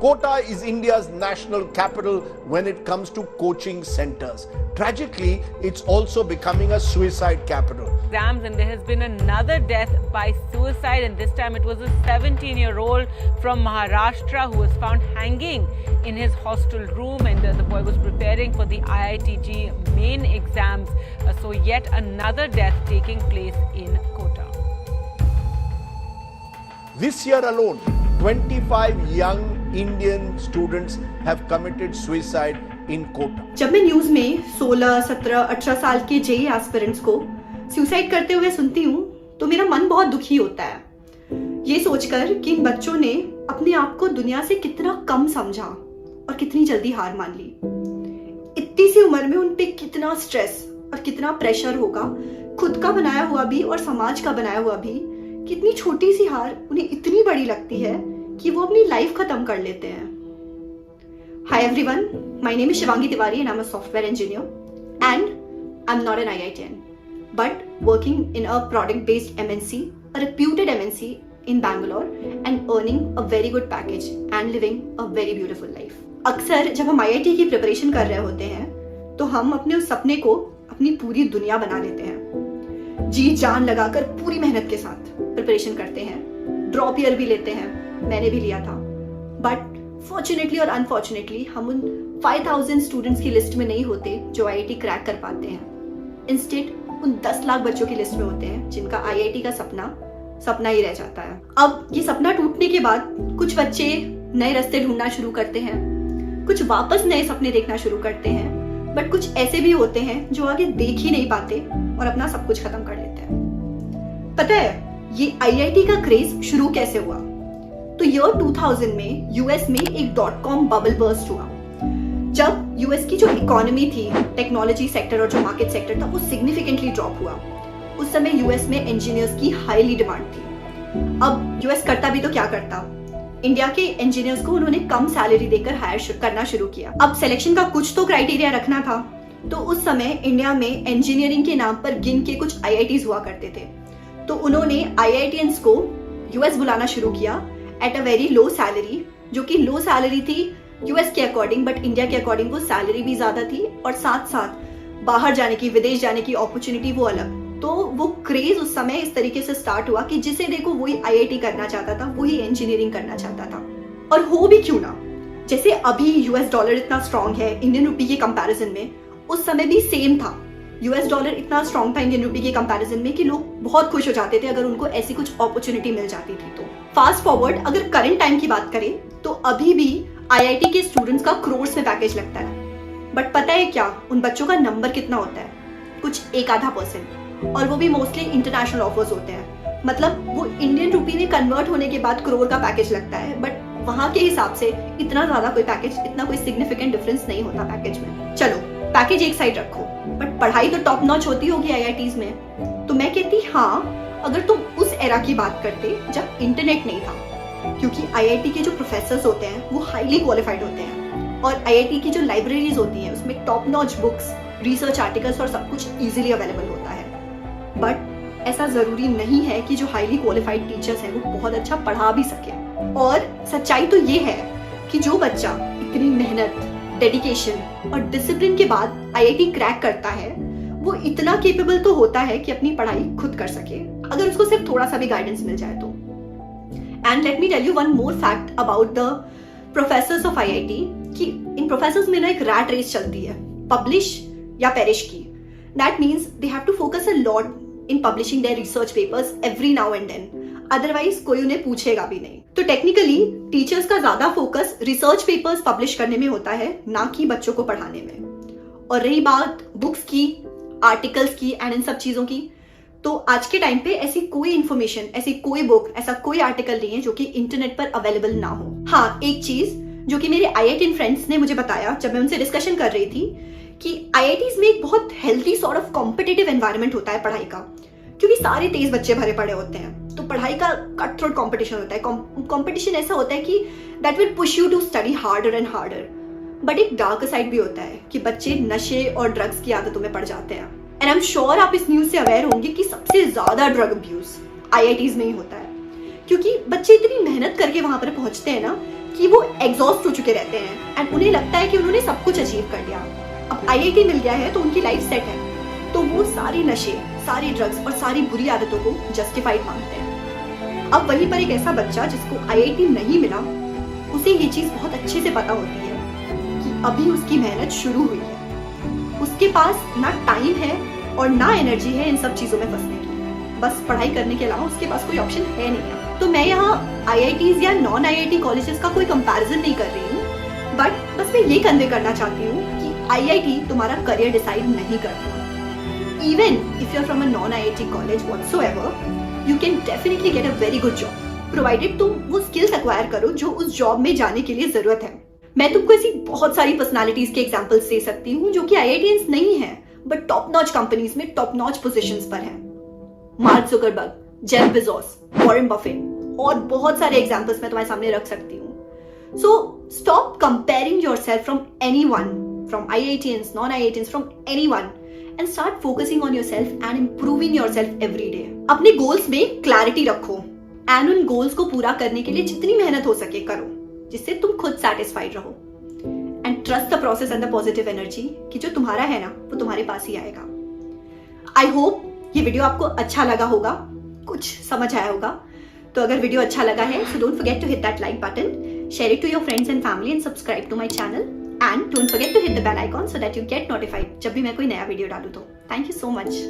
Kota is India's national capital when it comes to coaching centers. Tragically, it's also becoming a suicide capital. Exams, and there has been another death by suicide, and this time it was a 17-year-old from Maharashtra who was found hanging in his hostel room, and the boy was preparing for the IITG main exams. So yet another death taking place in Kota. This year alone, 25 young Indian students have committed suicide in Kota. जब मैं news में 16, 17, 18 साल के JEE aspirants को suicide करते हुए सुनती हूँ तो मेरा मन बहुत दुखी होता है, ये सोचकर कि इन बच्चों ने अपने आप को दुनिया से कितना कम समझा और कितनी जल्दी हार मान ली। इतनी सी उम्र में उन पे कितना स्ट्रेस और कितना प्रेशर होगा, खुद का बनाया हुआ भी और समाज का बनाया हुआ भी। कितनी छोटी सी हार उन्हें इतनी बड़ी लगती है कि वो अपनी लाइफ खत्म कर लेते हैं। Hi everyone, my name is Shivangi Tiwari and I'm a software engineer and I'm not an IITian but working in a product based MNC, a reputed MNC in Bangalore and earning a very good package and living a very beautiful life. अक्सर जब हम IIT की preparation कर रहे होते हैं तो हम अपने उस सपने को अपनी पूरी दुनिया बना लेते हैं, जी जान लगाकर पूरी मेहनत के साथ प्रिपरेशन करते हैं, ड्रॉप ईयर भी लेते हैं, मैंने भी लिया था। बट फॉर्चुनेटली और अनफॉर्चुनेटली हम उन 5000 स्टूडेंट्स की लिस्ट में नहीं होते जो आईआईटी क्रैक कर पाते हैं। इंस्टेड उन 10 लाख बच्चों की लिस्ट में होते हैं जिनका आईआईटी का सपना ही रह जाता है। अब ये सपना टूटने के बाद कुछ बच्चे नए रास्ते ढूंढना शुरू करते हैं, कुछ वापस नए सपने देखना शुरू करते हैं, बट कुछ ऐसे भी होते हैं जो आगे देख ही नहीं पाते और अपना सब कुछ खत्म कर देते हैं। पता है ये आईआईटी का क्रेज शुरू कैसे हुआ? तो ईयर 2000 में यूएस में एक .com बबल बर्स्ट हुआ। जब यूएस की जो इकोनॉमी थी, टेक्नोलॉजी सेक्टर और जो मार्केट सेक्टर था, वो सिग्निफिकेंटली ड्रॉप हुआ। उस समय यूएस में इंजीनियर्स की हाईली डिमांड थी। अब यूएस करता भी तो क्या करता, इंडिया के इंजीनियर्स को उन्होंने कम सैलरी देकर हायर करना शुरू किया। अब सिलेक्शन का कुछ तो क्राइटेरिया रखना था, तो उस समय इंडिया में इंजीनियरिंग के नाम पर गिन के कुछ आईआईटीज हुआ करते थे। तो उन्होंने आईआईटियंस को यूएस बुलाना शुरू किया at a very low salary, जो कि लो सैलरी थी यूएस के अकॉर्डिंग, बट इंडिया के अकॉर्डिंग वो सैलरी भी ज्यादा थी और साथ साथ बाहर जाने की, विदेश जाने की अपॉर्चुनिटी वो अलग। तो वो क्रेज उस समय इस तरीके से स्टार्ट हुआ कि जिसे देखो वही आईआईटी करना चाहता था, वही इंजीनियरिंग करना चाहता था। और हो भी क्यों ना, जैसे अभी यूएस डॉलर इतना स्ट्रांग है इंडियन रुपी के कंपैरिजन में, उस समय भी सेम था। यूएस डॉलर इतना स्ट्रांग था इंडियन रुपी के कंपैरिजन में कि लोग बहुत खुश हो जाते थे अगर उनको ऐसी कुछ अपॉर्चुनिटी मिल जाती थी। तो फास्ट फॉरवर्ड अगर करंट टाइम की बात करें तो अभी भी आईआईटी के स्टूडेंट्स का करोड़्स में पैकेज लगता है। बट पता है क्या, उन बच्चों का नंबर कितना होता है? कुछ 1-आधा%, और वो भी मोस्टली इंटरनेशनल ऑफर्स होते हैं। मतलब वो इंडियन रुपी में कन्वर्ट होने के बाद करोड़ का पैकेज लगता है, बट वहां के हिसाब से इतना ज्यादा कोई पैकेज, इतना कोई सिग्निफिकेंट डिफरेंस नहीं होता पैकेज में। चलो पैकेज एक साइड रखो, बट पढ़ाई तो टॉप नॉच होती होगी आईआईटीज में। तो मैं कहती हाँ, अगर तुम उस एरा की बात करते जब इंटरनेट नहीं था, क्योंकि आईआईटी के जो प्रोफेसर्स होते हैं वो हाईली क्वालिफाइड होते हैं और आईआईटी की जो लाइब्रेरीज होती हैं उसमें top notch books, research articles और सब कुछ इजीली अवेलेबल होता है। बट ऐसा जरूरी नहीं है कि जो हाईली क्वालिफाइड टीचर्स हैं वो बहुत अच्छा पढ़ा भी सके। और सच्चाई तो ये है कि जो बच्चा इतनी मेहनत, डेडिकेशन और डिसिप्लिन के बाद आईआईटी क्रैक करता है वो इतना केपेबल तो होता है कि अपनी पढ़ाई खुद कर सके, अगर उसको सिर्फ थोड़ा सा भी गाइडेंस मिल जाए तो। And let me tell you one more fact about the professors of IIT कि इन प्रोफेसर्स में ना एक रैट रेस चलती है, पब्लिश या पेरिश की। That means they have to focus a lot in publishing their research papers every now and then, otherwise कोई उन्हें पूछेगा भी नहीं। तो टेक्निकली टीचर्स का ज्यादा फोकस रिसर्च पेपर्स पब्लिश करने में होता है, ना कि बच्चों को पढ़ाने में। और रही बात बुक्स की, आर्टिकल्स की एंड इन सब चीजों की, तो आज के टाइम पे ऐसी कोई इंफॉर्मेशन, ऐसी कोई बुक, ऐसा कोई आर्टिकल नहीं है जो कि इंटरनेट पर अवेलेबल ना हो। हाँ, एक चीज जो कि मेरे आईआईटी फ्रेंड्स ने मुझे बताया जब मैं उनसे डिस्कशन कर रही थी कि आईआईटीज में एक बहुत healthy sort of competitive environment होता है पढ़ाई का, क्योंकि सारे तेज बच्चे भरे पड़े होते हैं। तो पढ़ाई का कट थ्रोट कॉम्पिटिशन होता है। कॉम्पिटिशन ऐसा होता है कि that will push you to study harder and harder. But एक डार्क साइड भी होता है कि बच्चे नशे और ड्रग्स की आदतों में पड़ जाते हैं। एंड आई एम श्योर आप इस न्यूज से अवेयर होंगे कि सबसे ज्यादा ड्रग अब्यूज आईआईटीज में ही होता है, क्योंकि बच्चे इतनी मेहनत करके वहां पर पहुंचते हैं ना कि वो एग्जॉस्ट हो चुके रहते हैं एंड उन्हें लगता है कि उन्होंने सब कुछ अचीव कर लिया, अब IIT मिल गया है तो उनकी लाइफ सेट है, तो वो सारे नशे, सारी ड्रग्स और सारी बुरी आदतों को जस्टिफाइड मानते हैं। अब वहीं पर एक ऐसा बच्चा जिसको IIT नहीं मिला, उसे ये चीज बहुत अच्छे से पता होती है कि अभी उसकी मेहनत शुरू हुई है, उसके पास ना टाइम है और ना एनर्जी है इन सब चीजों में फंसने की, बस पढ़ाई करने के अलावा उसके पास कोई ऑप्शन है नहीं है। तो मैं यहाँ IITs या नॉन IIT कॉलेजेस का कोई कंपैरिजन नहीं कर रही हूँ, बट बस मैं ये कन्वे करना चाहती हूँ कि IIT तुम्हारा करियर डिसाइड नहीं करता। Even if you're from a non-IIT college whatsoever, you can definitely get a very good job, provided तुम वो skills acquire करो जो उस जॉब में जाने के लिए जरूरत है। मैं तुमको ऐसी बहुत सारी पर्सनालिटीज के एग्जांपल्स दे सकती हूँ जो कि IITians नहीं है, बट टॉप नॉच कंपनीज में टॉप नॉच पोजीशंस पर हैं। Mark Zuckerberg, Jeff Bezos, Warren Buffett और बहुत सारे एग्जांपल्स मैं तुम्हारे सामने रख सकती हूँ। So stop comparing yourself from anyone, from IITians, non-IITians, from anyone, and start focusing on yourself and improving yourself every day. अपने गोल्स में क्लैरिटी रखो एंड उन गोल्स को पूरा करने के लिए जितनी मेहनत हो सके करो, जिससे तुम खुद सैटिस्फाइड रहो and trust the process and the positive energy कि जो तुम्हारा है ना वो तुम्हारे पास ही आएगा। आई होप ये वीडियो आपको अच्छा लगा होगा, कुछ समझ आया होगा। तो अगर वीडियो अच्छा लगा है so don't forget to hit that like button, share it to your friends and family and subscribe to my channel. And don't forget to hit the bell icon so that you get notified जब भी मैं कोई नया video डालूं तो। Thank you so much.